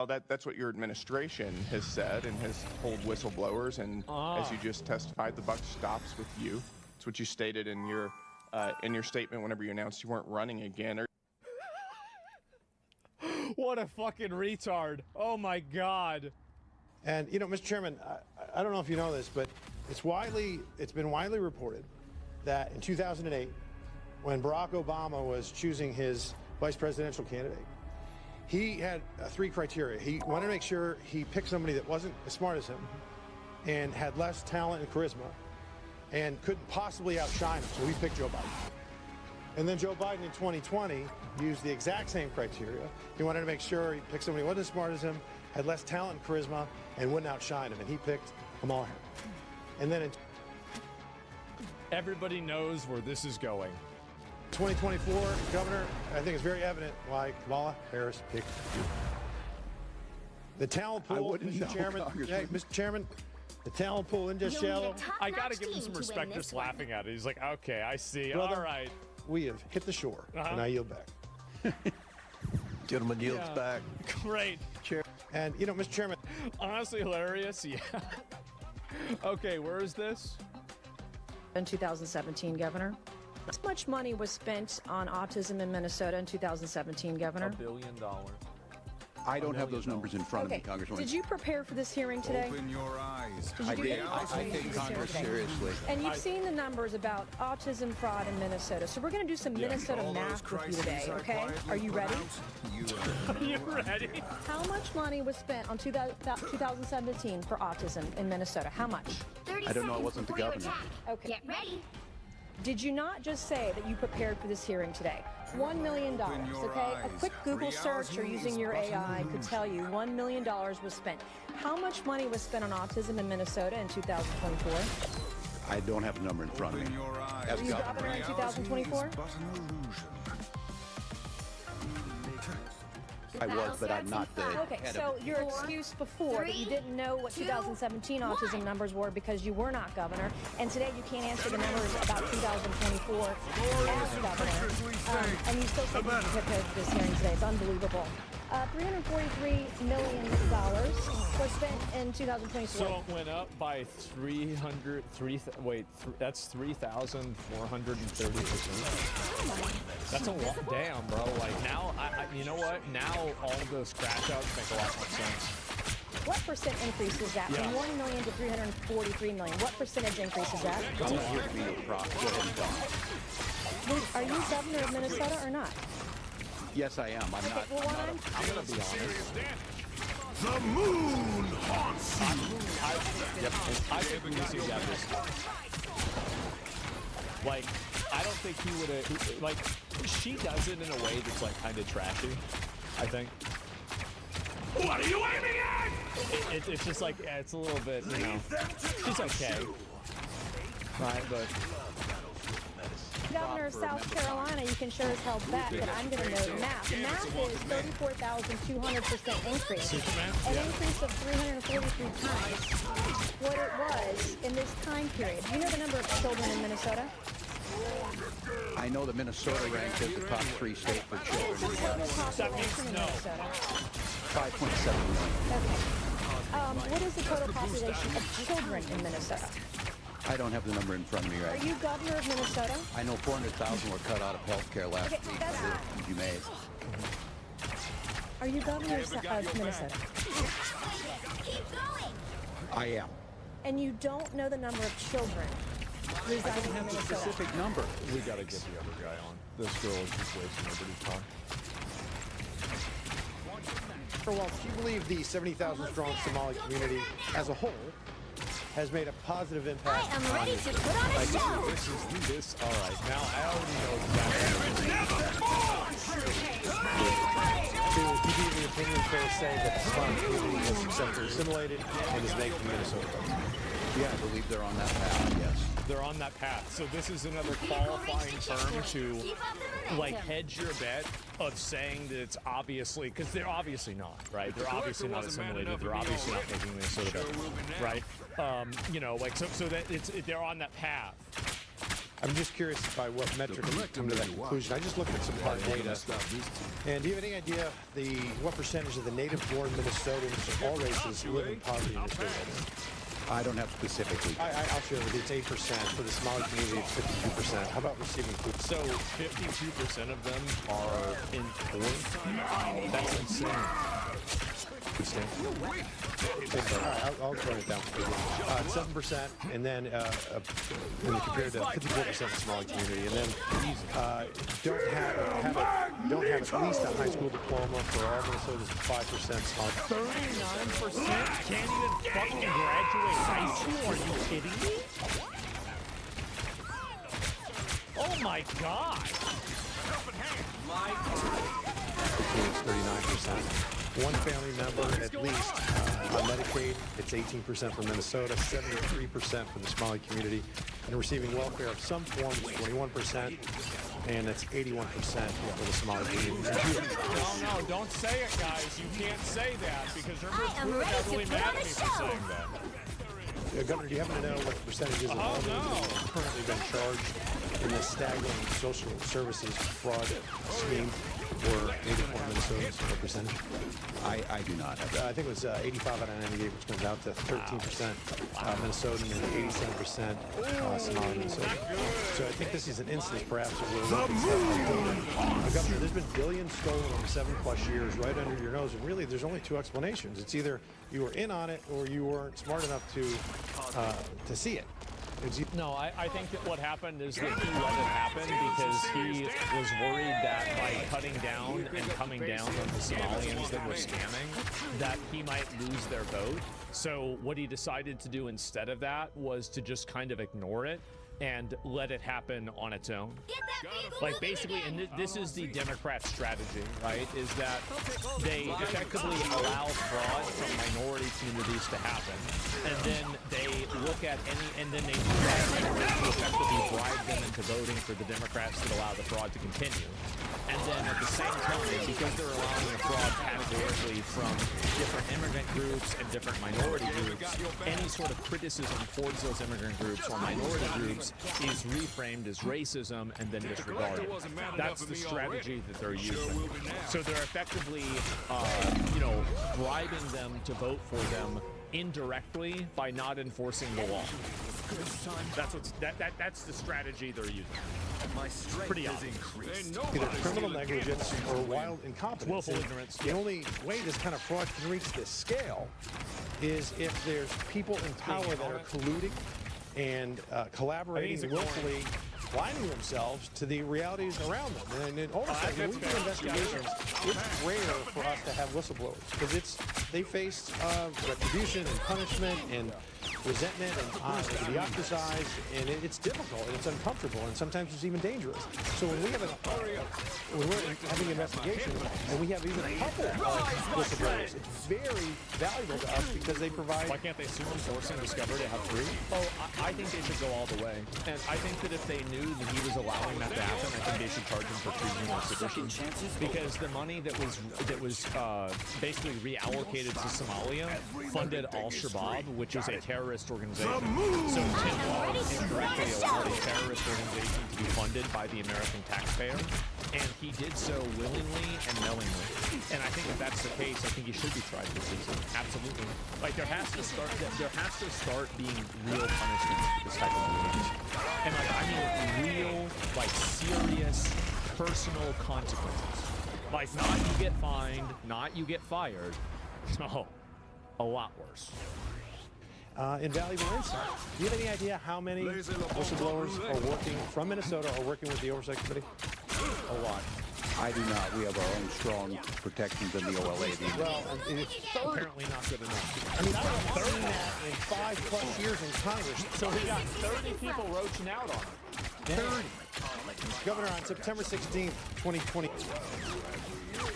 Well, that's what your administration has said and has told whistleblowers, and as you just testified, the buck stops with you. It's what you stated in your statement whenever you announced you weren't running again. What a fucking retard! Oh my God! And you know, Mr. Chairman, I don't know if you know this, but it's been widely reported that in 2008, when Barack Obama was choosing his vice presidential candidate, he had three criteria. He wanted to make sure he picked somebody that wasn't as smart as him and had less talent and charisma and couldn't possibly outshine him, so he picked Joe Biden. And then Joe Biden in 2020 used the exact same criteria. He wanted to make sure he picked somebody who wasn't as smart as him, had less talent and charisma, and wouldn't outshine him, and he picked Kamala Harris. And then in Everybody knows where this is going. 2024, Governor, I think it's very evident why Kamala Harris picked you. The talent pool, Mr. Chairman. Hey, Mr. Chairman, the talent pool isn't just shallow. I gotta give him some respect just laughing at it. He's like, okay, I see. Brother, all right. We have hit the shore, and I yield back. Gentleman yields back. Great. Chair. And, you know, Mr. Chairman. Honestly hilarious, yeah. Okay, where is this? In 2017, Governor. How much money was spent on autism in Minnesota in 2017, Governor? $1 billion. I don't have those numbers in front of me, Congresswoman. Did you prepare for this hearing today? Open your eyes. I did. I take Congress seriously. And you've seen the numbers about autism fraud in Minnesota. So we're going to do some Minnesota math with you today, okay? Are you ready? Are you ready? How much money was spent on 2017 for autism in Minnesota? How much? 30 I don't know. I seconds wasn't the before you governor. attack. Okay. Get ready. Did you not just say that you prepared for this hearing today? $1 million, okay? A quick Google search or using your AI could tell you $1 million was spent. How much money was spent on autism in Minnesota in 2024? I don't have the number in front of me. Were you governor in 2024? I was, but I'm not the Okay, head so of it. your excuse before that you didn't know what 2017 autism numbers were because you were not governor, and today you can't answer the numbers about 2024 as governor, and you still said you prepared for this hearing today. It's unbelievable. $343 million was spent in 2024. So it went up by that's 3,430%. That's a lot. Damn, bro. Like now, you know what? Now all of those crash outs make a lot more sense. What percent increase is that? From 1 million to 343 million. What percentage increase is that? I'm not here to be your prop. Go ahead and talk. Are you governor of Minnesota or not? Yes, I am. I'm not. Well, I'm going to be honest. The moon haunts you. I think we see that this. Like, I don't think he would have. Like, she does it in a way that's like kind of trashy. I think. What are you aiming at? It's just like it's a little bit. You know, she's okay. Right, but. Governor of South Carolina, you can sure as hell bet that I'm going to know the math. The math is 34,200% increase. An increase of 343 times what it was in this time period. Do you know the number of children in Minnesota? I know that Minnesota ranked as the top 3 state for children. What's the total That means population in no. Minnesota? 5.7 million. Okay. What is the total population of children in Minnesota? I don't have the number in front of me Are right you governor of Minnesota? I know 400,000 were cut out of health care last Okay, week. that's- You may. Are you governor of Minnesota? Keep going. I am. And you don't know the number of children residing in Minnesota? Specific number. We gotta get the other guy on. This girl is just wasting everybody's time. Do you believe the 70,000 strong Somali community as a whole has made a positive impact? I am ready to put on a show. This. All right. Now I already know exactly. To give you the opinion, fair to say that the Somali community has successfully assimilated and is making Minnesota better. Yeah, I believe they're on that path, yes. They're on that path. So this is another qualifying term to like hedge your bet of saying that it's obviously, because they're obviously not, right? They're obviously not assimilated. They're obviously not making Minnesota better, right? You know, like so that they're on that path. I'm just curious by what metric you come to that conclusion. I just looked at some hard data. And do you have any idea what percentage of the native-born Minnesotans of all races live in poverty in your state right now? I don't have specifically. I'll share with you. It's 8%. For the Somali community, it's 52%. How about receiving food? So 52% of them are in poor. That's insane. All right, I'll run it down for you. 7%, and then when you compare to 54% of the Somali community, and then don't have at least a high school diploma for all Minnesotans. 5% Somali. 39% can't even fucking graduate high school. Are you kidding me? Oh my god. It's 39%. One family member at least on Medicaid. It's 18% for Minnesota, 73% for the Somali community, and receiving welfare of some form is 21%, and that's 81% for the Somali community. No, don't say it, guys. You can't say that because I am you're ready to really put mad on at a me for show. saying that. Governor, do you happen to know what the percentages of all those that have currently been charged in this staggering social services fraud scheme were native-born Minnesotans? What percentage? I do not have that. I think it was 85 out of 98, which comes out to 13% Minnesotan and 87% Somali Minnesota. So I think this is an instance, perhaps, of where Governor, there's been billions stolen over 7+ years right under your nose, and really there's only two explanations. It's either you were in on it or you weren't smart enough to see it. No, I think that what happened is that he let it happen because he was worried that by cutting down and coming down on the Somalians that were scamming, that he might lose their vote. So what he decided to do instead of that was to just kind of ignore it and let it happen on its own. Like basically, and this is the Democrat strategy, right? Is that they effectively allow fraud from minority communities to happen, and then they look at and then they try to effectively bribe them into voting for the Democrats that allow the fraud to continue. And then at the same time, because they're allowing the fraud categorically from different immigrant groups and different minority groups, any sort of criticism towards those immigrant groups or minority groups is reframed as racism and then disregarded. That's the strategy that they're using. So they're effectively, bribing them to vote for them indirectly by not enforcing the law. That's the strategy they're using. Pretty obvious. Either criminal negligence or wild incompetence. Willful ignorance. The only way this kind of fraud can reach this scale is if there's people in power that are colluding and collaborating willfully, blinding themselves to the realities around them. And in oversight, when we do investigations, it's rare for us to have whistleblowers because they face retribution and punishment and resentment and they can be ostracized, and it's difficult and it's uncomfortable and sometimes it's even dangerous. So when we have when we're having an investigation and we have even a couple of whistleblowers, it's very valuable to us because they provide. Why can't they sue them, force and discover to have three? Oh, I think they should go all the way. And I think that if they knew that he was allowing that to happen, I think they should charge him for treason or sedition. Because the money that was basically reallocated to Somalia funded Al-Shabaab, which is a terrorist organization. So Tim Law indirectly allowed a terrorist organization to be funded by the American taxpayer, and he did so willingly and knowingly. And I think if that's the case, I think he should be tried for treason. Absolutely. Like there has to start being real punishment for this type of behavior. And like I mean real, like serious, personal consequences. Like not you get fined, not you get fired. No, a lot worse. Invaluable insight. Do you have any idea how many whistleblowers are working from Minnesota or working with the Oversight Committee? A lot. I do not. We have our own strong protections in the OLA. Well, it's Apparently not good enough. I mean, I haven't seen that in 5+ years in Congress. So we got 30 people roaching out on him. 30. Governor, on September 16th, 2020.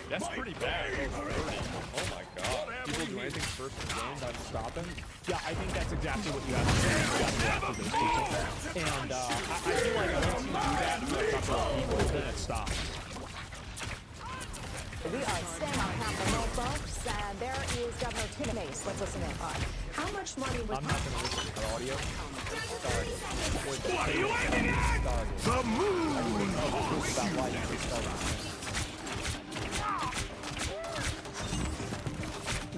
That's pretty bad. Oh my God. People do anything first in the game to stop him? Yeah, I think that's exactly what you have to do. You got to go after those people. And I feel like once you do that, you have to talk about people, then it stops. We are staying on Capitol Hill, folks. There is Governor Tim Mace. Let's listen in. How much money was... I'm not going to listen to audio. What are you aiming at? The moon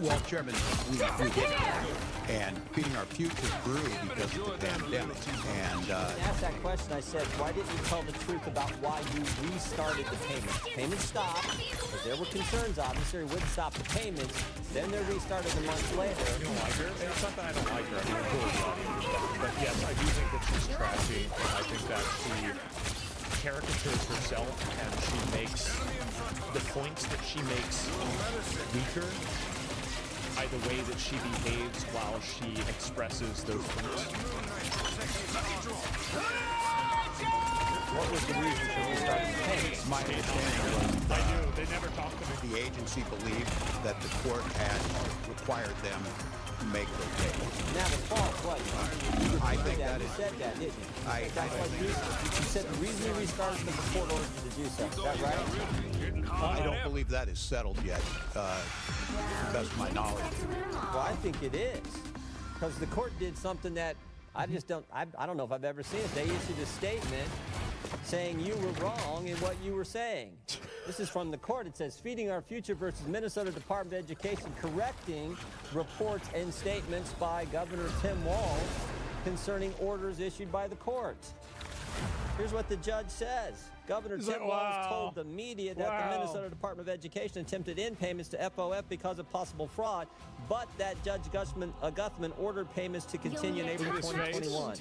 Well, Chairman, we did that. And feeding our future grew because of the pandemic. And I asked that question. I said, why didn't you tell the truth about why you restarted the payments? Payments stopped because there were concerns, obviously, it wouldn't stop the payments. Then they're restarted a month later. You don't like her? It's not that I don't like her. I mean, I'm cool with that. But yes, I do think that she's trashy. I think that she caricatures herself and she makes the points that she makes weaker by the way that she behaves while she expresses those points. What was the reason for restarting the payments? my understanding was I do. They never talk to me. the agency believed that the court had required them to make those payments. And that was false, wasn't it? I think that You is... said that, didn't you? I You said the reason you restarted was the court ordered you to do so. Is that right? I don't believe that is settled yet, to the best of my knowledge. Well, I think it is. Because the court did something that I just don't, I don't know if I've ever seen it. They issued a statement saying you were wrong in what you were saying. This is from the court. It says, Feeding Our Future versus Minnesota Department of Education, correcting reports and statements by Governor Tim Walz concerning orders issued by the court. Here's what the judge says. Governor Tim Walz told the media that the Minnesota Department of Education attempted in payments to FOF because of possible fraud, but that Judge Guthman ordered payments to continue in April 2021.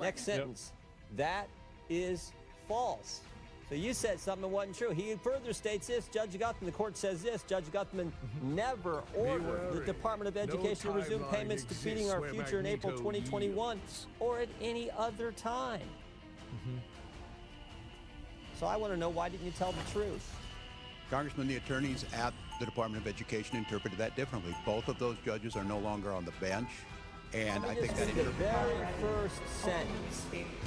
Next sentence. That is false. So you said something that wasn't true. He further states this. Judge Guthman, the court says this. Judge Guthman never ordered the Department of Education to resume payments to Feeding Our Future in April 2021 or at any other time. So I want to know, why didn't you tell the truth? Congressman, the attorneys at the Department of Education interpreted that differently. Both of those judges are no longer on the bench, and I think that the very first sentence,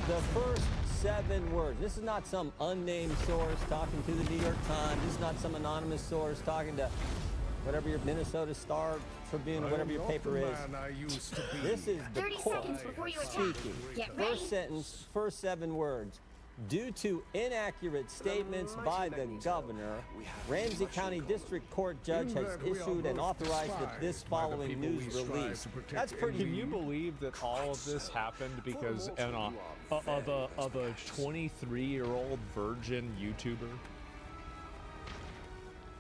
the first 7 words. This is not some unnamed source talking to the New York Times. This is not some anonymous source talking to whatever your Minnesota Star Tribune or whatever your paper is. This is the court speaking. First sentence, first 7 words. Due to inaccurate statements by the governor, Ramsey County District Court judge has issued and authorized this following news release. That's pretty. Can you believe that all of this happened because of a 23-year-old virgin YouTuber?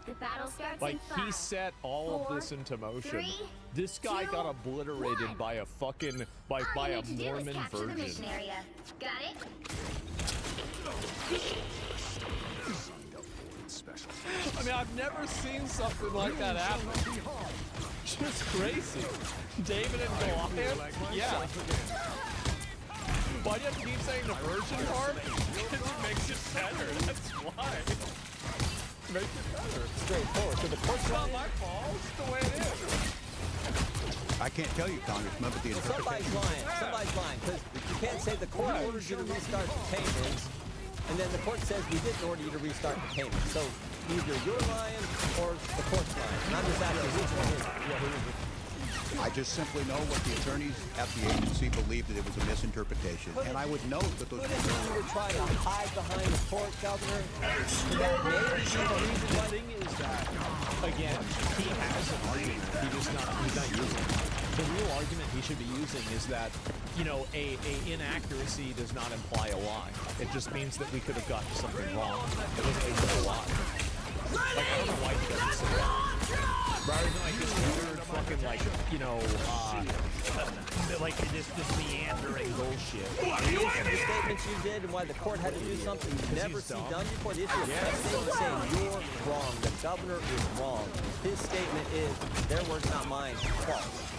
The battle starts Like, in 5, he set all of this into motion. 3, This guy 2, got obliterated 1. by a fucking by All you a need to do is Mormon capture the virgin. mission area. Got it? I mean, I've never seen something like that happen. Just crazy. David and Goliath? Yeah. Why do you have to keep saying the virgin part? Because it makes it better. That's why. It makes it better. Straightforward. So the court's It's not my fault. It's the way it is. I can't tell you, Congressman, but the Somebody's interpretation... lying. Somebody's lying. Because you can't say the court ordered you to restart the payments, and then the court says we didn't order you to restart the payments. So either you're lying or the court's lying. And I'm just asking which one is it? I just simply know what the attorneys at the agency believed that it was a misinterpretation. And I would note that those... Could it be you were trying to hide behind the court, Governor? That may be the reason The why... thing is that, again, he has an argument. He's not using it. The real argument he should be using is that, you know, a inaccuracy does not imply a lie. It just means that we could have gotten something wrong. It doesn't mean a lie. Like, I don't know why he doesn't say that. Rather than like this weird fucking, like, you know, like this meandering bullshit. The statements you did and why the court had to do something you've never seen done before. The issue of statement saying you're wrong, the governor is wrong. His statement is, their words, not mine, false.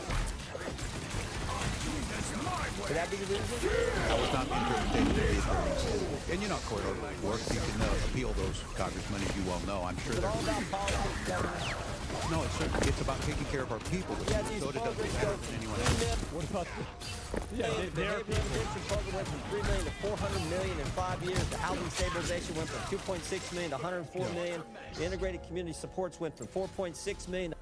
Could that be the reason? That was not the interpretation of the attorneys. And you know, court orders work. You can appeal those, Congressman, as you well know. I'm sure Is it all about politics, Governor? No, it's about taking care of our people. Yeah, these Minnesota doesn't programs matter go than anyone else. What about Yeah, The behavior intervention program went from $3 million to $400 million in 5 years. The housing stabilization went from $2.6 million to $104 million. The integrated community supports went from $4.6 million.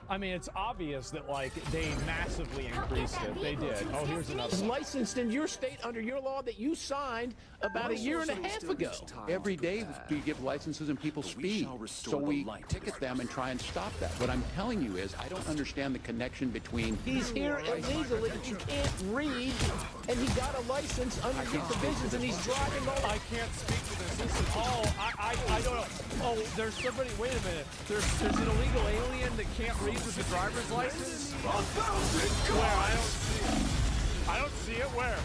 I mean, it's obvious that, like, they massively increased it. They did. Oh, here's another one. Licensed in your state under your law that you signed about a year and a half ago. Every day we give licenses and people speed. So we ticket them and try and stop that. What I'm telling you is I don't understand the connection between... He's here illegally that you can't read, and he got a license under your provisions, and he's driving all... I can't speak to this. Listen, I don't know. Oh, there's somebody, wait a minute. There's an illegal alien that can't read with a driver's license? Where? I don't see it. Where?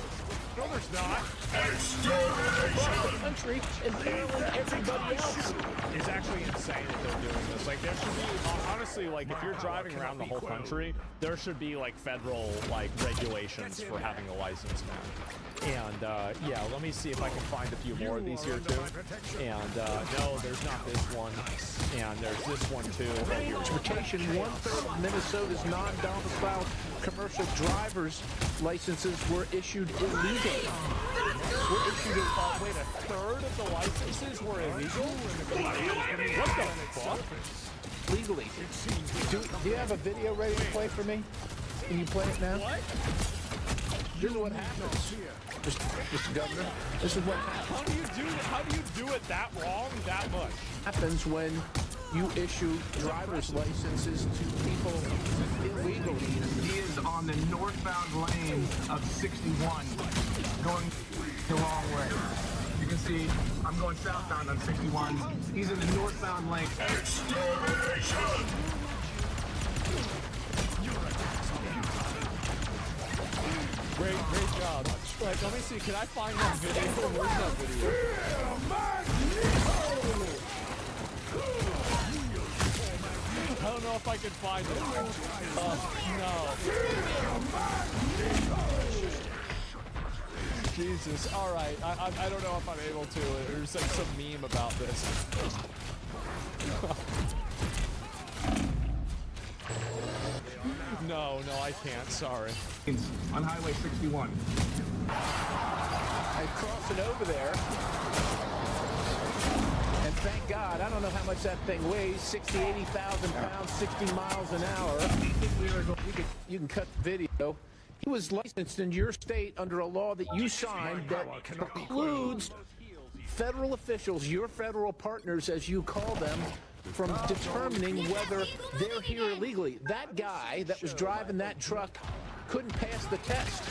No, there's not. Across the country and paralleling everybody else. It's actually insane that they're doing this. Like, there should be, honestly, like, if you're driving around the whole country, there should be, like, federal, like, regulations for having a license now. And, yeah, let me see if I can find a few more of these here, too. And, no, there's not this one. And there's this one, too. Transportation, 1/3 of Minnesota's non-domiciled commercial driver's licenses were issued illegally. Were issued, wait, a third of the licenses were illegal? What the fuck? Legally. Do you have a video ready to play for me? Can you play it now? What? Here's what happens, Mr. Governor. This is what happens. How do you do it that wrong that much? Happens when you issue driver's licenses to people illegally. He is on the northbound lane of 61, going the wrong way. You can see I'm going southbound on 61. He's in the northbound lane. Great job. Right, let me see. Can I find that video? Where's that video? I don't know if I can find it. No. Jesus. All right. I don't know if I'm able to. There's like some meme about this. No, I can't. Sorry. On Highway 61. I cross it over there. And thank God, I don't know how much that thing weighs, 60, 80,000 pounds, 60 miles an hour. You can cut the video. He was licensed in your state under a law that you signed that precludes federal officials, your federal partners as you call them, from determining whether they're here illegally. That guy that was driving that truck couldn't pass the test.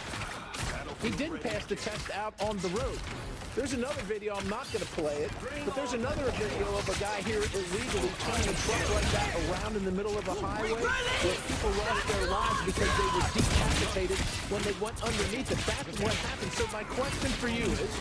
He didn't pass the test out on the road. There's another video, I'm not going to play it, but there's another video of a guy here illegally turning a truck like that around in the middle of a highway where people lost their lives because they were decapitated when they went underneath it. That's what happened. So my question for you is,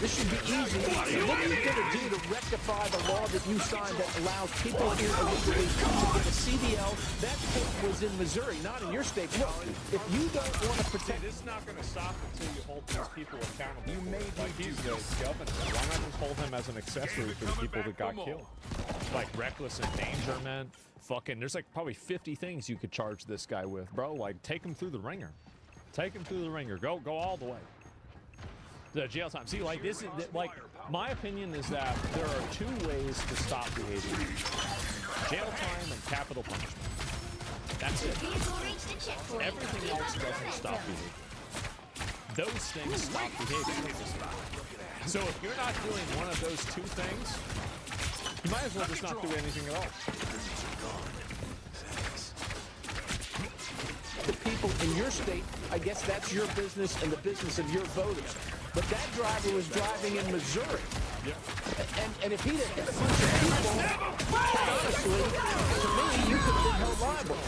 this should be easy. What are you going to do to rectify the law that you signed that allows people here illegally to get a CDL? That case was in Missouri, not in your state. Look, if you don't want to protect... It's not going to stop until you hold these people accountable. You made like he's the governor. Why not just hold him as an accessory for the people that got killed? Like reckless endangerment. Fucking, there's like probably 50 things you could charge this guy with, bro. Like, take him through the ringer. Take him through the ringer. Go all the way. The jail time. See, like, this is, like, my opinion is that there are two ways to stop behavior. Jail time and capital punishment. That's it. Everything else doesn't stop behavior. Those things stop behavior. So if you're not doing one of those two things, you might as well just not do anything at all. The people in your state, I guess that's your business and the business of your voters. But that driver was driving in Missouri. Yeah. And if he'd have hit a bunch of people, honestly, to me, you could have been held liable.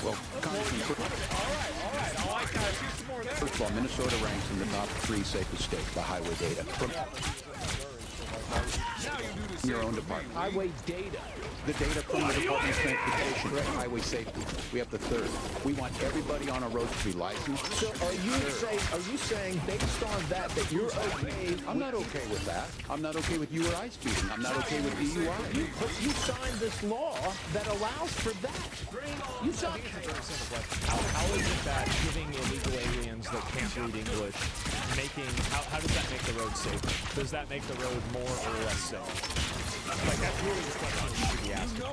Well, All right. I like that. See some more there. first of all, Minnesota ranks in the top 3 safest states by highway data. in your own department. Highway data. The data from the Department of Transportation, highway safety. We have the third. We want everybody on our roads to be licensed. So are you saying based on that you're okay? I'm not okay with that. I'm not okay with you or I speeding. I'm not okay with DUI. But you signed this law that allows for that. You signed. How is it that giving illegal aliens that can't read English, how does that make the road safer? Does that make the road more or less safe? Like, that's really the question you should be asking.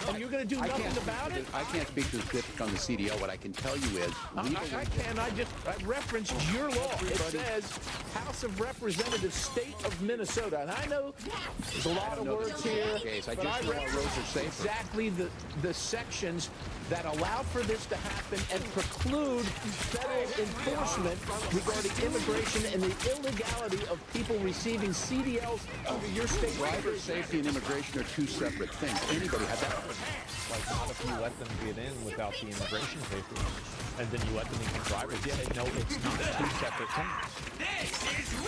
And you're going to do nothing about it? I can't speak to the specifics on the CDL. What I can tell you is... I can. I referenced your law. It says House of Representatives, State of Minnesota. And I know there's a lot of words here. I just know our roads are safer. Exactly the sections that allow for this to happen and preclude federal enforcement regarding immigration and the illegality of people receiving CDLs under your state. Driver safety and immigration are two separate things. Anybody had that? Like, not if you let them get in without the immigration paperwork, and then you let them become drivers. Yeah, no, it's not two separate things.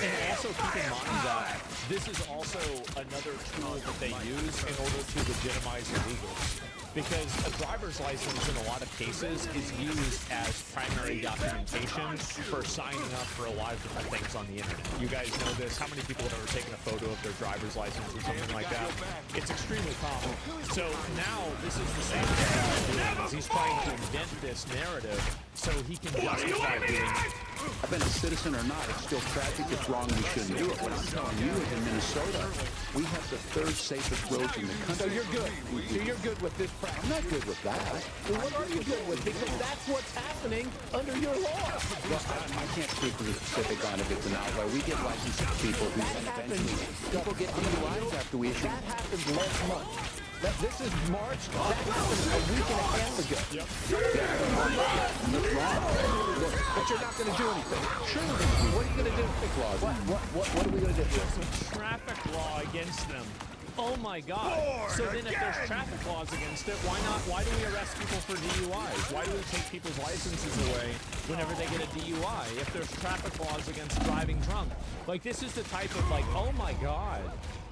And also keep in mind that this is also another tool that they use in order to legitimize illegals. Because a driver's license in a lot of cases is used as primary documentation for signing up for a lot of different things on the internet. You guys know this. How many people have ever taken a photo of their driver's license or something like that? It's extremely common. So now this is the same thing he's doing. He's trying to invent this narrative so he can justify doing it. I've been a citizen or not, it's still tragic, it's wrong, we shouldn't do it. What I'm telling you is in Minnesota, we have the third safest roads in the country. So you're good. So you're good with this practice. I'm not good with that. Well, what are you good with? Because that's what's happening under your law. Well, I can't speak to the specific on if it's an outlier. We get licensed people who eventually people get DUIs after we issue. That happened last month. This is March. That happened a week and a half ago. Yep. But you're not going to do anything. Sure. What are you going to do? What are we going to do? There's a traffic law against them. Oh my God. So then if there's traffic laws against it, why not? Why do we arrest people for DUIs? Why do we take people's licenses away whenever they get a DUI? If there's traffic laws against driving drunk. Like, this is the type of, like, oh my God.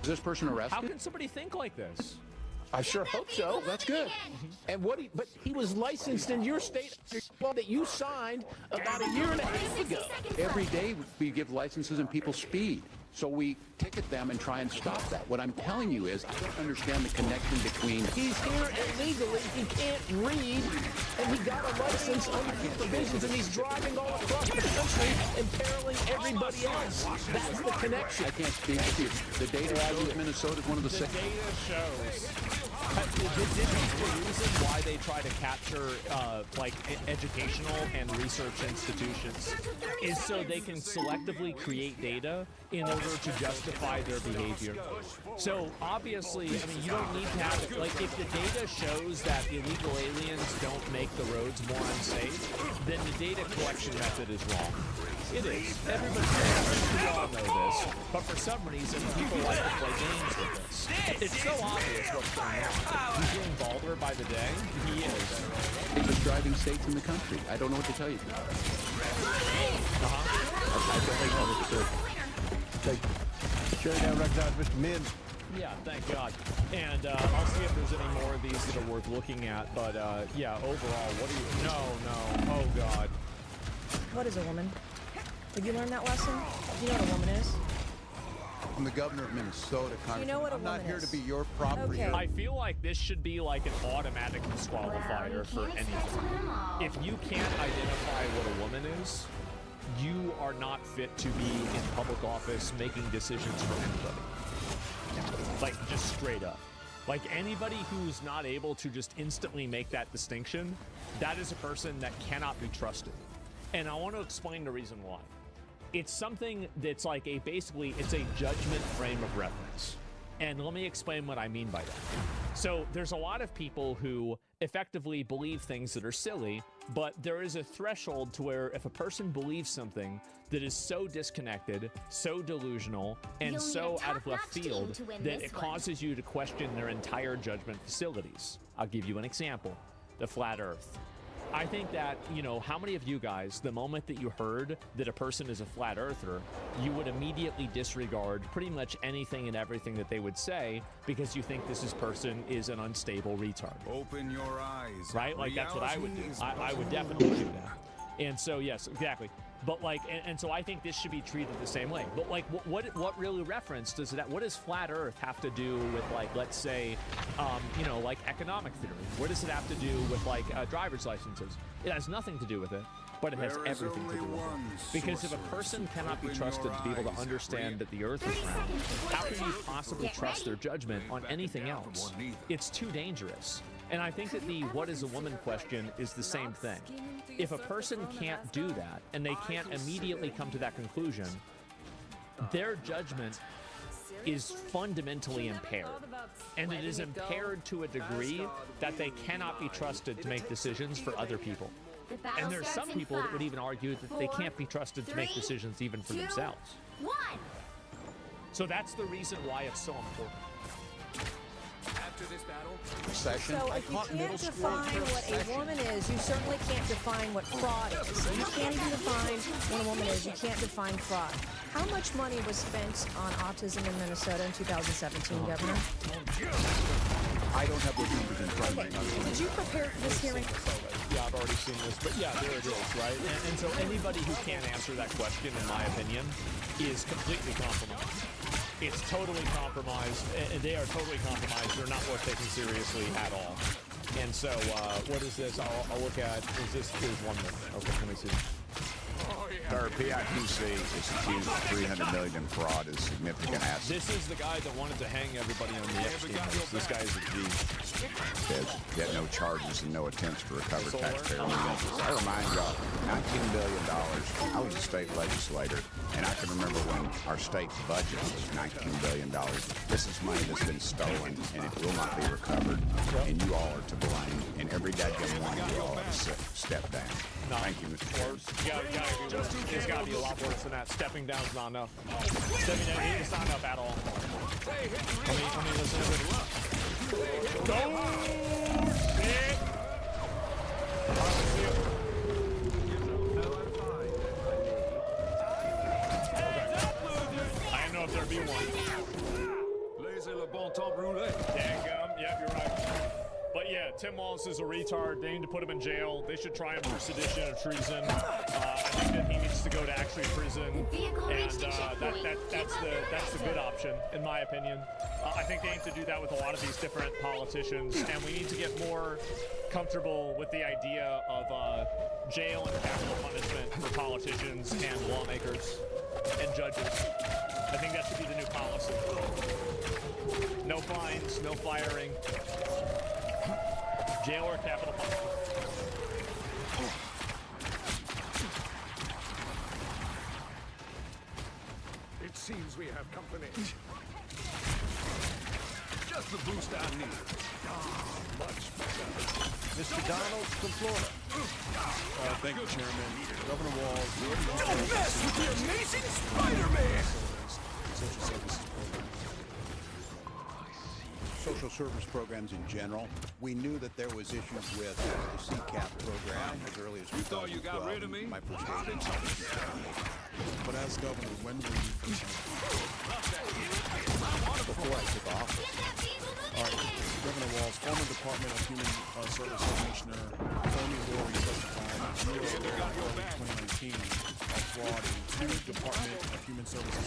Is this person arrested? How can somebody think like this? I sure hope so. That's good. And but he was licensed in your state that you signed about a year and a half ago. Every day we give licenses and people speed. So we ticket them and try and stop that. What I'm telling you is I don't understand the connection between... He's here illegally, he can't read, and he got a license under provisions, and he's driving all across the country, imperiling everybody else. That's the connection. I can't speak to you. The data shows Minnesota is one of the data shows... This is the reason why they try to capture educational and research institutions is so they can selectively create data in order to justify their behavior. So obviously, I mean, you don't need to have it. Like, if the data shows that illegal aliens don't make the roads more unsafe, then the data collection method is wrong. It is. Everybody knows. We all know this. But for some reason, people like to play games with this. It's so obvious what's going on. He's getting balder by the day. He is. Safest driving states in the country. I don't know what to tell you. I don't think that was true. Sure, now recognize Mr. Mims. Yeah, thank God. And I'll see if there's any more of these that are worth looking at. But yeah, overall, what do you... No. Oh, God. What is a woman? Did you learn that lesson? Do you know what a woman is? I'm the governor of Minnesota, Congressman. You know what a I'm not woman here is. to be your property. Okay. I feel like this should be like an automatic disqualifier for anything. If you can't identify what a woman is, you are not fit to be in public office making decisions for anybody. Like, just straight up. Like, anybody who's not able to just instantly make that distinction, that is a person that cannot be trusted. And I want to explain the reason why. It's something that's like basically it's a judgment frame of reference. And let me explain what I mean by that. So there's a lot of people who effectively believe things that are silly, but there is a threshold to where if a person believes something that is so disconnected, so delusional, and so out of left field that it causes you to question their entire judgment facilities. I'll give you an example. The flat earth. I think that, how many of you guys, the moment that you heard that a person is a flat earther, you would immediately disregard pretty much anything and everything that they would say because you think this person is an unstable retard. Open your eyes. Right? Like, that's what I would do. I would definitely do that. And so, yes, exactly. But like, and so I think this should be treated the same way. But like, what really reference does that? What does flat Earth have to do with, like, let's say, like economic theory? What does it have to do with, like, driver's licenses? It has nothing to do with it, but it has everything to do with it. Because if a person cannot be trusted to be able to understand that the Earth is round, how can you possibly trust their judgment on anything else? It's too dangerous. And I think that the what is a woman question is the same thing. If a person can't do that and they can't immediately come to that conclusion, their judgment is fundamentally impaired. And it is impaired to a degree that they cannot be trusted to make decisions for other people. And there's some people that would even argue that they can't be trusted to make decisions even for themselves. So that's the reason why it's so important. After this battle, so if you can't define what a woman is, you certainly can't define what fraud is. And you can't even define what a woman is. You can't define fraud. How much money was spent on autism in Minnesota in 2017, Governor? I don't have those numbers in front of me. Did you prepare for this hearing? Yeah, I've already seen this, but yeah, there it is, right? And so anybody who can't answer that question, in my opinion, is completely compromised. It's totally compromised, and they are totally compromised. They're not worth taking seriously at all. And so, what is this? I'll look at, is one minute. Okay, let me see. Our PIPC is accused of $300 million in fraud as significant assets. This is the guy that wanted to hang everybody on the Epstein list. This guy is a G. Says he had no charges and no attempts to recover taxpayer money. I remind y'all, $19 billion. I was a state legislator, and I can remember when our state budget was $19 billion. This is money that's been stolen, and it will not be recovered. And you all are to blame. And every dadgum one of you all have to step down. Thank you, Mr. Chairman. It's got to be a lot worse than that. Stepping down is not enough. Stepping down is not enough at all. Let me listen to it. Go! Shit! I didn't know if there'd be one. Laissez le bon temps brûler. Dadgum. Yep, you're right. But yeah, Tim Wallace is a retard. They need to put him in jail. They should try him for sedition or treason. I think that he needs to go to actually prison, and that's the good option, in my opinion. I think they need to do that with a lot of these different politicians, and we need to get more comfortable with the idea of jail and capital punishment for politicians and lawmakers and judges. I think that should be the new policy. No fines, no firing. Jail or capital punishment. It seems we have company. Just the boost I need. Much better. Mr. Donald from Florida. Thank you, Chairman. Governor Walz. Don't mess with the amazing Spider-Man! Social services program. Social service programs in general. We knew that there was issues with the CCAP program as early as 2012. You thought you got rid of me? My first But as governor, when will you continue? Before I took office. All right, Governor Walz, former Department of Human Services Commissioner Tony Lori testified that you were in 2019 of fraud in 2 Department of Human Services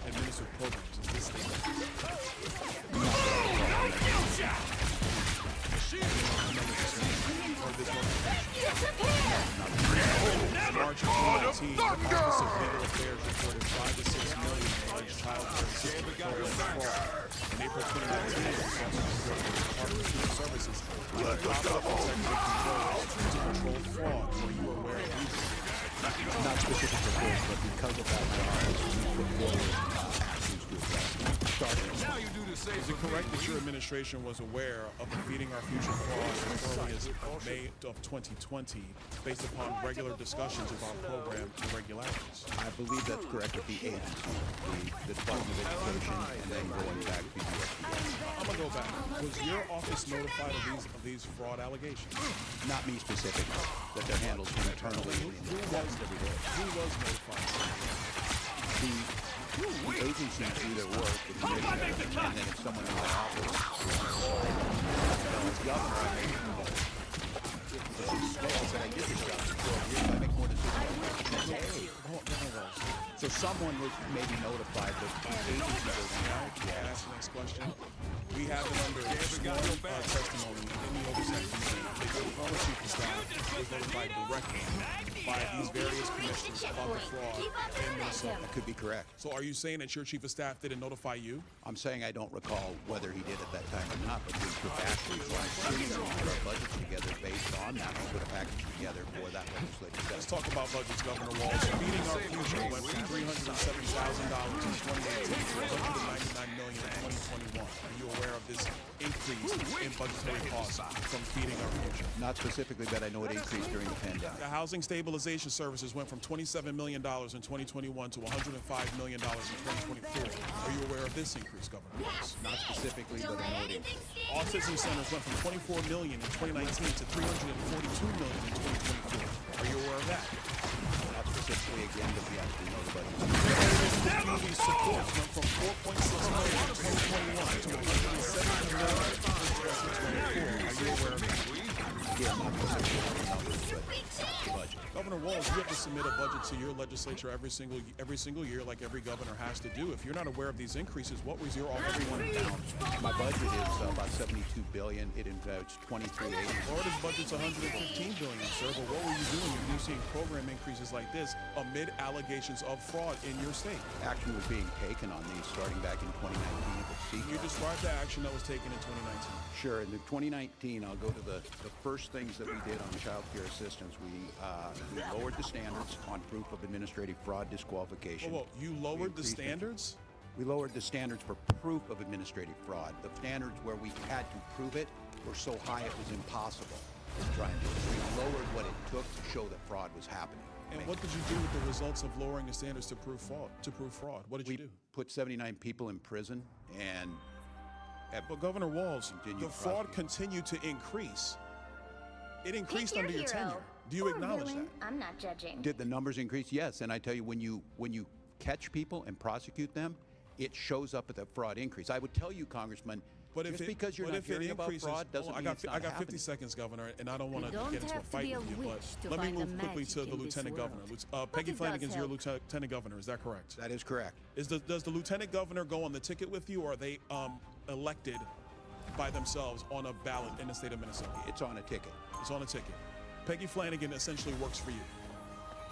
administered programs. Is this the March of 2019, the Office of Legal Affairs reported $5 to $6 million in child care assistance program fraud. In April 2019, the Department of Human Services Executive Control fraud. Were you aware of these? Not specific to this, but because of that, my office reported actions to address. Starting. Now you do Is it correct that your administration was aware of the Feeding Our Future fraud as early as May of 2020, based upon regular discussions of our program irregularities? I believe that's correct with the agency, the Department of Education, and then going back to the USDA. I'm gonna go back. Was your office notified of these fraud allegations? Not me specifically, that they're handled internally. Who was notified? The agencies do their work, the commissioner, and then if someone in my office, as governor, I make I did this job for 12 years. I make more decisions. So someone was maybe notified that the agency was Yeah, that's the next question. We have it under sworn testimony in the oversight committee. The former chief of staff was notified directly by these various commissioners about the fraud in Minnesota. That could be correct. So are you saying that your chief of staff didn't notify you? I'm saying I don't recall whether he did at that time or not, but we put actually put our budget together based on that. We put a package together for that legislature. Let's talk about budgets, Governor Walz. Feeding Our Future went from $307,000 in 2018 to $199 million in 2021. Are you aware of this increase in budgetary costs from Feeding Our Future? Not specifically, but I know it increased during the pandemic. The Housing Stabilization Services went from $27 million in 2021 to $105 million in 2024. Are you aware of this increase, Governor Walz? Not specifically, but I know it increased. Autism centers went from $24 million in 2019 to $342 million in 2024. Are you aware of that? Not specifically again, but yes, we know the budget. Community support went from $4.6 million in 2021 to $170 million in 2024. Are you aware of that? Yeah, not specifically on the numbers, but the budget. Governor Walz, you have to submit a budget to your legislature every single year, like every governor has to do. If you're not aware of these increases, what was your everyone found? My budget is about $72 billion. It invests $23.80. Florida's budget's $115 billion, sir. But what were you doing if you're seeing program increases like this amid allegations of fraud in your state? Action was being taken on these starting back in 2019. Can you describe the action that was taken in 2019? Sure. In 2019, I'll go to the first things that we did on child care assistance. We lowered the standards on proof of administrative fraud disqualification. Whoa, you lowered the standards? We lowered the standards for proof of administrative fraud. The standards where we had to prove it were so high it was impossible to try and do it. We lowered what it took to show that fraud was happening. And what did you do with the results of lowering the standards to prove fraud? What did you do? Put 79 people in prison and... But Governor Walz, the fraud continued to increase. It increased under your tenure. Do you acknowledge that? I'm not judging. Did the numbers increase? Yes. And I tell you, when you catch people and prosecute them, it shows up at the fraud increase. I would tell you, Congressman, but just because you're not hearing about fraud doesn't mean it's not happening. I got 50 seconds, Governor, and I don't want to get into a fight with you, but let me move quickly to the Lieutenant Governor. Peggy Flanagan's your Lieutenant Governor, is that correct? That is correct. Does the Lieutenant Governor go on the ticket with you, or are they elected by themselves on a ballot in the state of Minnesota? It's on a ticket. It's on a ticket. Peggy Flanagan essentially works for you.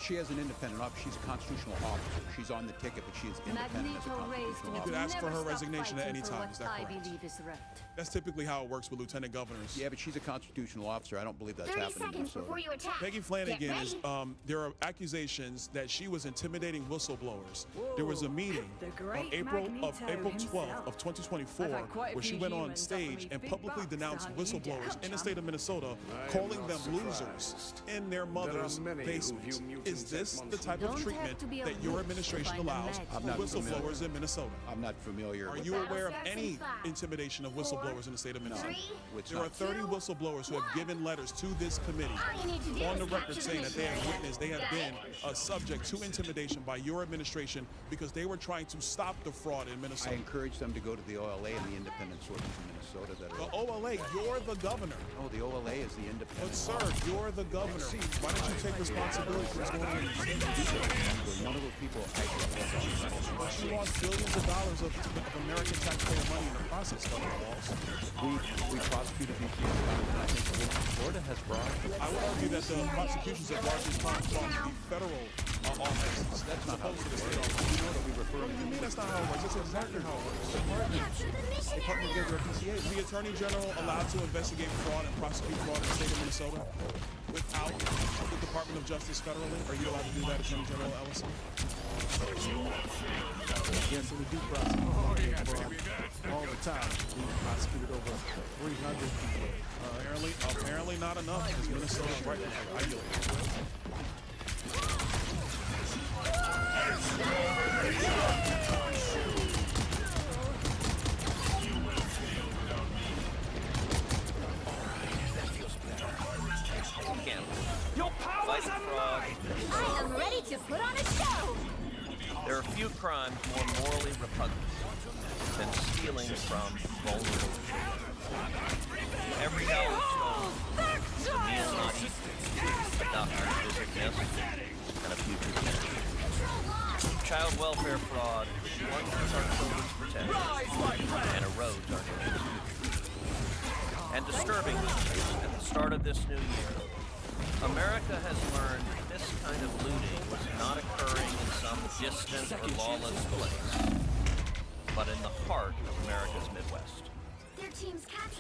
She has an independent office. She's a constitutional officer. She's on the ticket, but she is independent as a constitutional officer. You could ask for her resignation at any time. Is that correct? I believe is right. That's typically how it works with lieutenant governors. Yeah, but she's a constitutional officer. I don't believe that's 30 happening in seconds Minnesota. before you attack. Peggy Flanagan is, there are accusations that she was intimidating whistleblowers. There was a meeting on April 12th of 2024 where she went on stage and publicly denounced whistleblowers in the state of Minnesota, calling them losers in their mother's basements. Is this the type of treatment that your administration allows whistleblowers in Minnesota? I'm not familiar. Are you aware of any intimidation of whistleblowers in the state of Minnesota? There are 30 whistleblowers who have given letters to this committee on the record saying that they have witnessed, they have been subject to intimidation by your administration because they were trying to stop the fraud in Minnesota. I encourage them to go to the OLA and the independent sources in Minnesota that are... The OLA, you're the governor. Oh, the OLA is the independent... But sir, you're the governor. Why don't you take responsibility for what's going on in your state? One of those people... You lost billions of dollars of American taxpayer money in the process, Governor Walz. We prosecuted these people, and I think Florida has fraud. I would argue that the prosecutions have largely come from the federal offices. That's not how it works. You know that we refer to. You mean that's not how it works? That's exactly how it works. They partner together at PCA. Is the Attorney General allowed to investigate fraud and prosecute fraud in the state of Minnesota without the Department of Justice federally? Are you allowed to do that, Attorney General Ellison? Yes, we do prosecute fraud all the time. We prosecuted over 300 people. Apparently not enough, because Minnesota's right there. I yield. Your powers are mine! I am ready to put on a show! There are few crimes more morally repugnant than stealing from vulnerable children. Every dollar stolen is a meal not eaten, a doctor's visit missed, and a future generation. Child welfare fraud plunges our children's protection and erodes our nation's future. And disturbingly, at the start of this new year, America has learned this kind of looting was not occurring in some distant or lawless place, but in the heart of America's Midwest.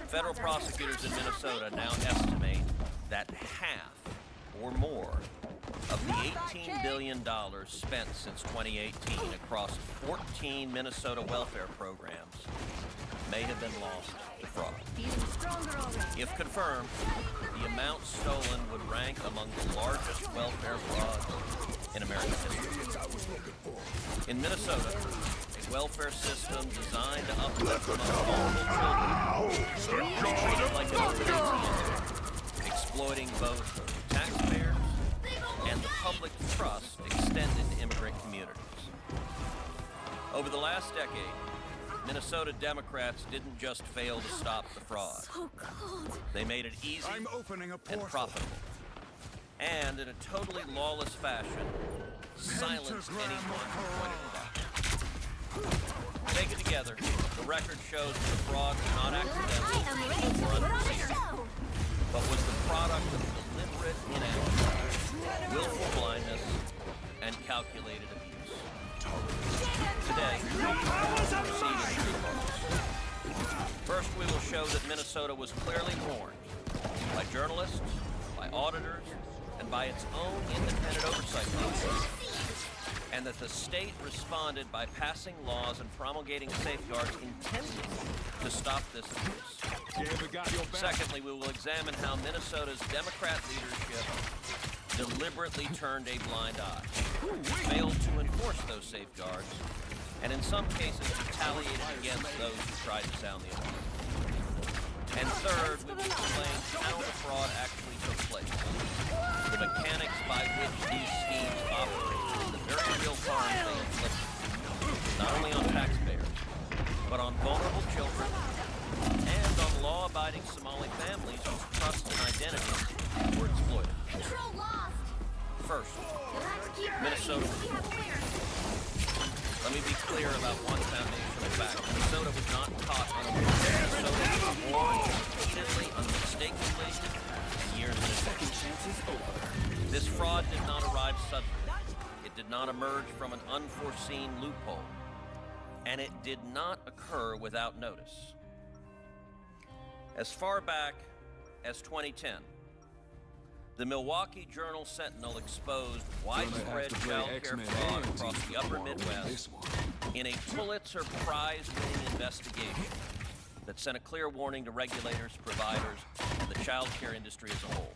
Federal prosecutors in Minnesota now estimate that half or more of the $18 billion spent since 2018 across 14 Minnesota welfare programs may have been lost to fraud. If confirmed, the amount stolen would rank among the largest welfare frauds in American history. In Minnesota, a welfare system designed to uplift vulnerable children is treated like an ATM, exploiting both taxpayers and the public trust extended to immigrant communities. Over the last decade, Minnesota Democrats didn't just fail to stop the fraud. They made it easy and profitable. And in a totally lawless fashion, silenced anyone who pointed it out. Taken together, the record shows that the fraud was not accidental or unforeseen, but was the product of deliberate inaction, willful blindness, and calculated abuse. Today, we will proceed in three parts. First, we will show that Minnesota was clearly warned by journalists, by auditors, and by its own independent oversight process, and that the state responded by passing laws and promulgating safeguards intended to stop this abuse. Secondly, we will examine how Minnesota's Democrat leadership deliberately turned a blind eye, failed to enforce those safeguards, and in some cases retaliated against those who tried to sound the alarm. And third, we will explain how the fraud actually took place, the mechanics by which these schemes operate, and the very real harm they inflicted, not only on taxpayers, but on vulnerable children and on law-abiding Somali families whose trust and identity were exploited. First, Minnesota was warned. Let me be clear about one foundational fact. Minnesota was not caught unawares. Minnesota was warned repeatedly, unmistakably, and years in advance. This fraud did not arrive suddenly. It did not emerge from an unforeseen loophole. And it did not occur without notice. As far back as 2010, the Milwaukee Journal-Sentinel exposed widespread child care fraud across the upper Midwest in a Pulitzer Prize-winning investigation that sent a clear warning to regulators, providers, and the child care industry as a whole.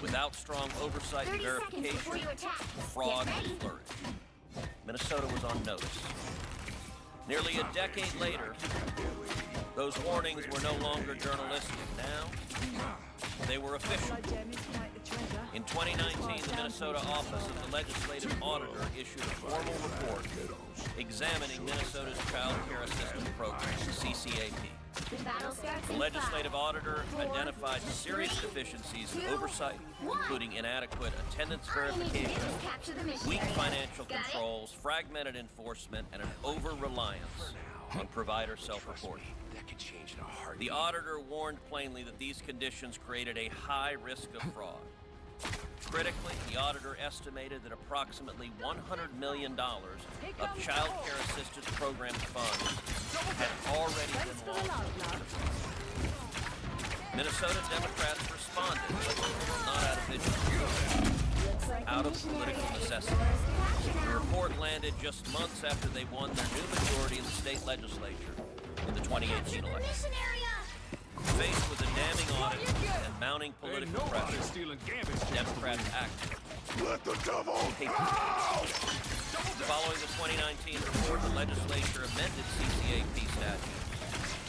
Without strong oversight and verification, fraud would flourish. Minnesota was on notice. Nearly a decade later, those warnings were no longer journalistic. Now, they were official. In 2019, the Minnesota Office of the Legislative Auditor issued a formal report examining Minnesota's Child Care Assistance Program, CCAP. The Legislative Auditor identified serious deficiencies in oversight, including inadequate attendance verification, weak financial controls, fragmented enforcement, and an over-reliance on provider self-reporting. The auditor warned plainly that these conditions created a high risk of fraud. Critically, the auditor estimated that approximately $100 million of child care assistance program funds had already been lost. Minnesota Democrats responded, but not out of vigilance. Out out of political necessity. The report landed just months after they won their new majority in the state legislature in the 2018 election. Faced with a damning audit and mounting political pressure, Democrats acted. Let the devil out! Following the 2019 report, the legislature amended CCAP statutes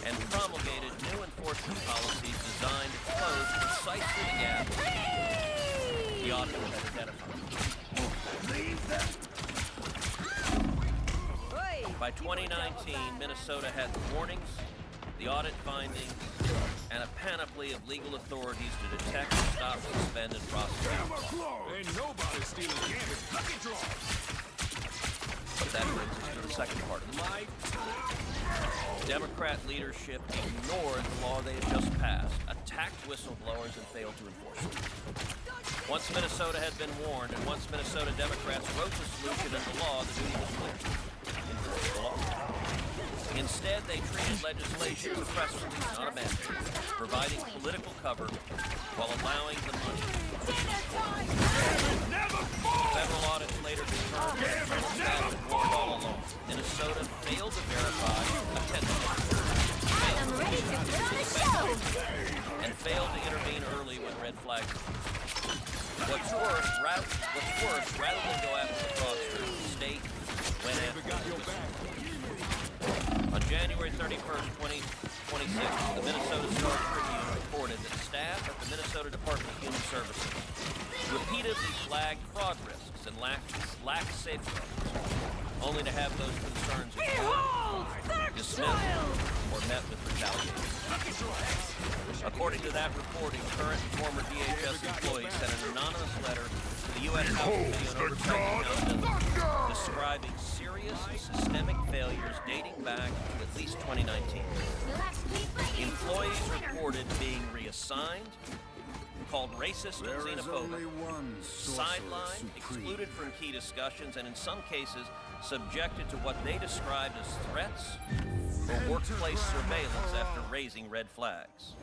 and promulgated new enforcement policies designed to close precisely the gap the auditor had identified. By 2019, Minnesota had the warnings, the audit findings, and a panoply of legal authorities to detect, stop, suspend, and prosecute. Ain't nobody stealing Gambit's lucky draw. But that brings us to the second part of the fight. Democrat leadership ignored the law they had just passed, attacked whistleblowers, and failed to enforce it. Once Minnesota had been warned, and once Minnesota Democrats wrote the solution into law, the duty was clear. Enforce the law. Instead, they treated legislation as a press release, not a mandate, providing political cover while allowing the money. Federal audits later confirmed that Trump had been warned all along. Minnesota failed to verify attendance. I'm ready to put on a show! And failed to intervene early when red flags were. What's worse, rather than go after the fraudsters, the state went after the On January 31st, 2026, the Minnesota Star-Tribune reported that staff at the Minnesota Department of Human Services repeatedly flagged fraud risks and lacked safeguards, only to have those concerns ignored, dismissed, or met with retaliation. According to that reporting, current and former DHS employees sent an anonymous letter to the U.S. House Committee on Oversight and Accountability describing serious systemic failures dating back to at least 2019. Employees reported being reassigned, called racist and xenophobic, sidelined, excluded from key discussions, and in some cases subjected to what they described as threats or workplace surveillance after raising red flags.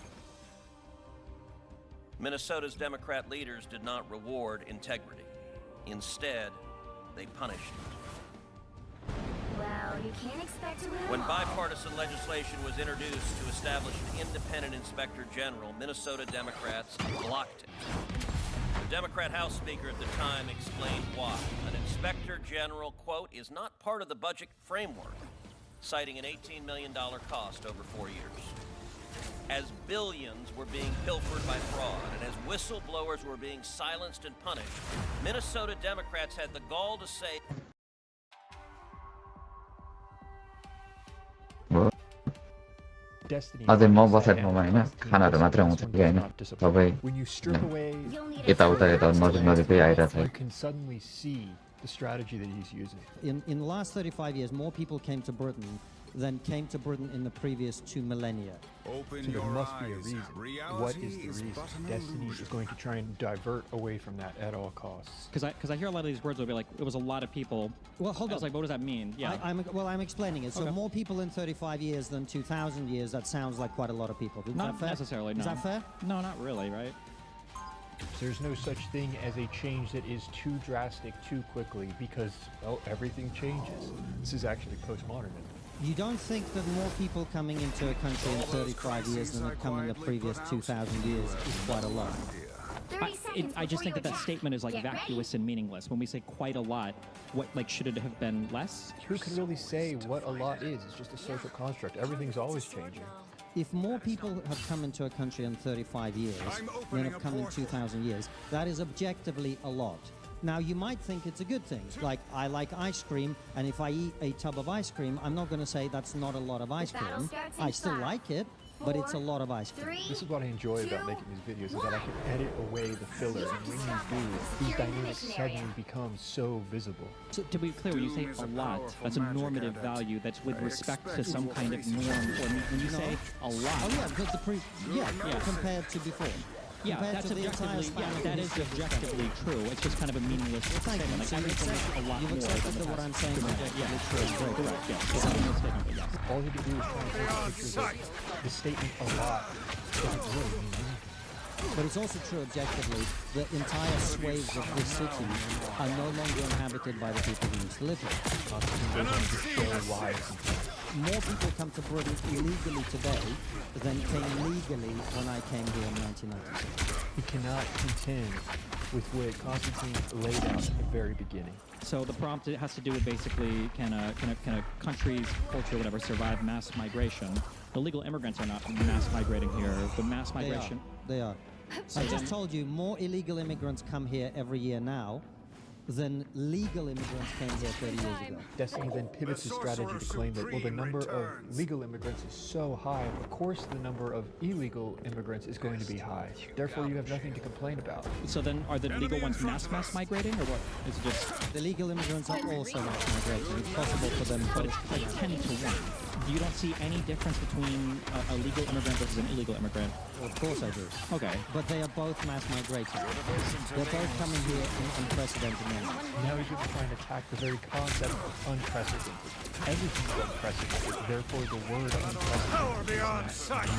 Minnesota's Democrat leaders did not reward integrity. Instead, they punished it. Well, you can't expect to win. When bipartisan legislation was introduced to establish an independent inspector general, Minnesota Democrats blocked it. The Democrat House Speaker at the time explained why. An inspector general, quote, is not part of the budget framework, citing an $18 million cost over 4 years. As billions were being pilfered by fraud and as whistleblowers were being silenced and punished, Minnesota Democrats had the gall to say... Además va a ser normalna, kanada matram utagayna. Tobey. When you strip away Ita utagayda notifi airata. you can suddenly see the strategy that he's using. In the last 35 years, more people came to Britain than came to Britain in the previous 2 millennia. So there must be a reason. What is the reason? Destiny is going to try and divert away from that at all costs. Because I hear a lot of these words will be like, it was a lot of people. Well, hold on. I was like, what does that mean? Yeah. I'm explaining it. So Okay. more people in 35 years than 2,000 years, that sounds like quite a lot of people. Is Not that fair? necessarily, no. Is that fair? No, not really, right? There's no such thing as a change that is too drastic too quickly because, well, everything changes. This is actually postmodernism. You don't think that more people coming into a country in 35 years than have come in the previous 2,000 years is quite a lot? I just think that statement is like vacuous and meaningless. When we say quite a lot, what should it have been less? Who can really say what a lot is? It's just a social construct. Everything's always changing. If more people have come into a country in 35 years than have come in 2,000 years, that is objectively a lot. Now, you might think it's a good thing. Like, I like ice cream, and if I eat a tub of ice cream, I'm not going to say that's not a lot of ice cream. I still like it, but it's a lot of ice cream. This is what I enjoy about making these videos, is that I can edit away the filler. And when you do, these dynamics suddenly become so visible. So, to be clear, when you say a lot, that's a normative value that's with respect to some kind of norm. Or when you say a lot... Oh, yeah, because compared to before. Yeah, that's objectively, that is objectively true. It's just kind of a meaningless statement. Like, everything is a lot more. You've accepted what I'm saying objectively true. Correct, yes. It's a meaningless statement, but yes. All you have to do is try and take a picture of the statement a lot doesn't really mean anything. But it's also true objectively that entire swathes of this city are no longer inhabited by the people who used to live here. More people come to Britain illegally today than came legally when I came here in 1996. He cannot contend with what Constantine laid out at the very beginning. So the prompt, it has to do with basically can a country's culture, whatever, survive mass migration? The legal immigrants are not mass migrating here. The mass migration. They are. I just told you more illegal immigrants come here every year now than legal immigrants came here 30 years ago. Destiny then pivots his strategy to claim that, well, the number of legal immigrants is so high, of course the number of illegal immigrants is going to be high. Therefore, you have nothing to complain about. So then are the legal ones mass migrating, or what? Is it just... The legal immigrants are also mass migrating. It's possible for them But it's like 10 to 1. You don't see any difference between a legal immigrant versus an illegal immigrant? Well, of course I do. Okay. But they are both mass migrating. They're both coming here in unprecedented numbers. Now he's going to try and attack the very concept of unprecedented. Everything's unprecedented, therefore the word unprecedented. Power beyond sight!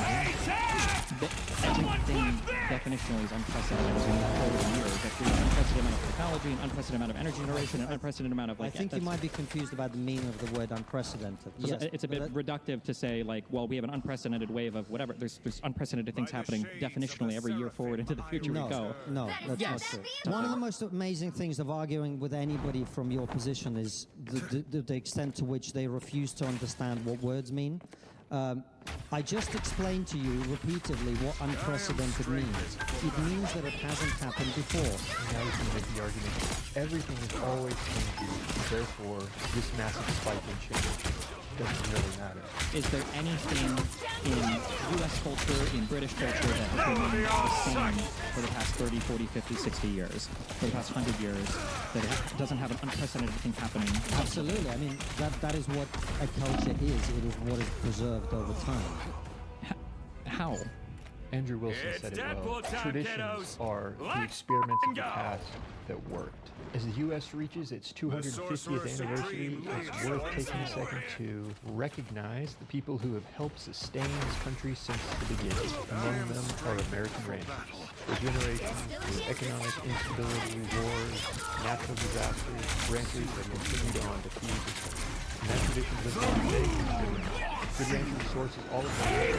Everything definitionally is unprecedented as we move forward in years. Like, there's an unprecedented amount of technology, an unprecedented amount of energy generation, an unprecedented amount of, like... I think you might be confused about the meaning of the word unprecedented. Yes, it's a bit reductive to say, like, well, we have an unprecedented wave of whatever. There's unprecedented things happening definitionally every year forward into the future we go. No, that's not true. One of the most amazing things of arguing with anybody from your position is the extent to which they refuse to understand what words mean. I just explained to you repeatedly what unprecedented means. It means that it hasn't happened before. Now you can make the argument everything is always changing, therefore this massive spike in change doesn't really matter. Is there anything in U.S. culture, in British culture, that has remained the same for the past 30, 40, 50, 60 years, for the past 100 years, that it doesn't have an unprecedented thing happening? Absolutely. I mean, that is what a culture is. It is what is preserved over time. How? Andrew Wilson said it well. Traditions are the experiments of the past that worked. As the U.S. reaches its 250th anniversary, it's worth taking a second to recognize the people who have helped sustain this country since the beginning. Among them are American ranchers. For generations, through economic instability, wars, natural disasters, ranchers have continued on to feed the country. And that tradition lives on today. Good Rancher sources all of their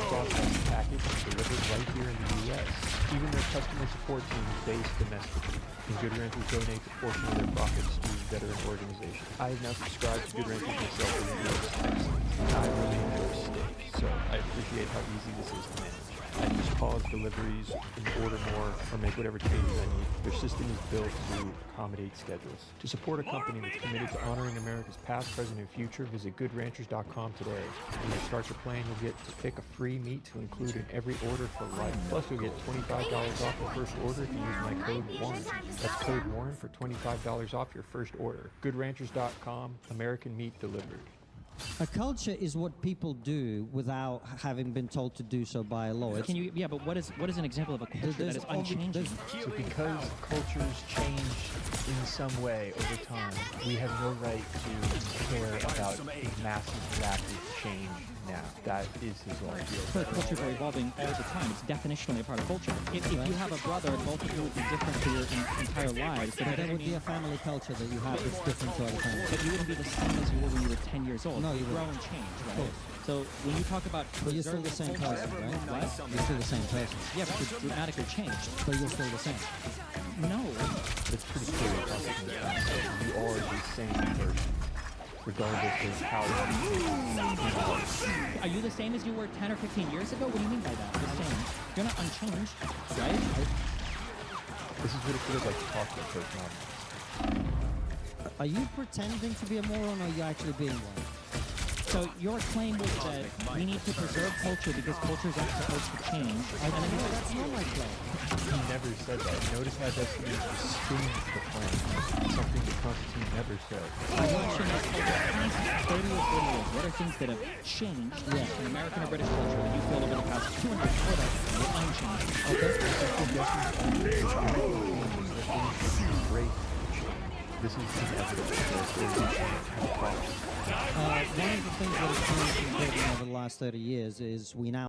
processed package delivered right here in the U.S. Even their customer support team is based domestically. And Good Ranchers donates a portion of their profits to veteran organizations. I have now subscribed to Good Ranchers myself for the U.S. I really enjoy steak, so I appreciate how easy this is to manage. I can just pause deliveries and order more or make whatever changes I need. Their system is built to accommodate schedules. To support a company that's committed to honoring America's past, present, and future, visit goodranchers.com today. When you start your plan, you'll get to pick a free meat to include in every order for life. Plus, you'll get $25 off your first order if you use my code WARREN. That's code WARREN for $25 off your first order. Goodranchers.com, American meat delivered. A culture is what people do without having been told to do so by a law. Can you? Yeah, but what is an example of a culture that is unchanging? So because cultures change in some way over time, we have no right to care about a massive, rapid change now. That is his idea. But cultures are evolving all the time. It's definitionally a part of culture. If you have a brother, both of you would be different for your entire lives. But there would be a family culture that you have that's different to other families. But you wouldn't be the same as you were when you were 10 years old. No, you grow wouldn't. and change, right? So when you talk about... But you're still the same person, right? What? You're still the same person. Yeah, but you're dramatically changed. But you're still the same. No. That's pretty clear. You are the same person, regardless of how Are you the same as you were 10 or 15 years ago? What do you mean by that? The same. You're not unchanged, right? This is what it feels like to talk to a person. Are you pretending to be a moron, or are you actually being one? So your claim was that we need to preserve culture because cultures aren't supposed to change. No, that's not my claim. He never said that. Notice how Destiny just spins the claim. Something that Constantine never said. My question is, over the past 30 or 40 years, what are things that have changed in American or British culture that you feel over the past 200 years were unchanged? Great. This is inevitable. One of the things that has changed in Britain over the last 30 years is we now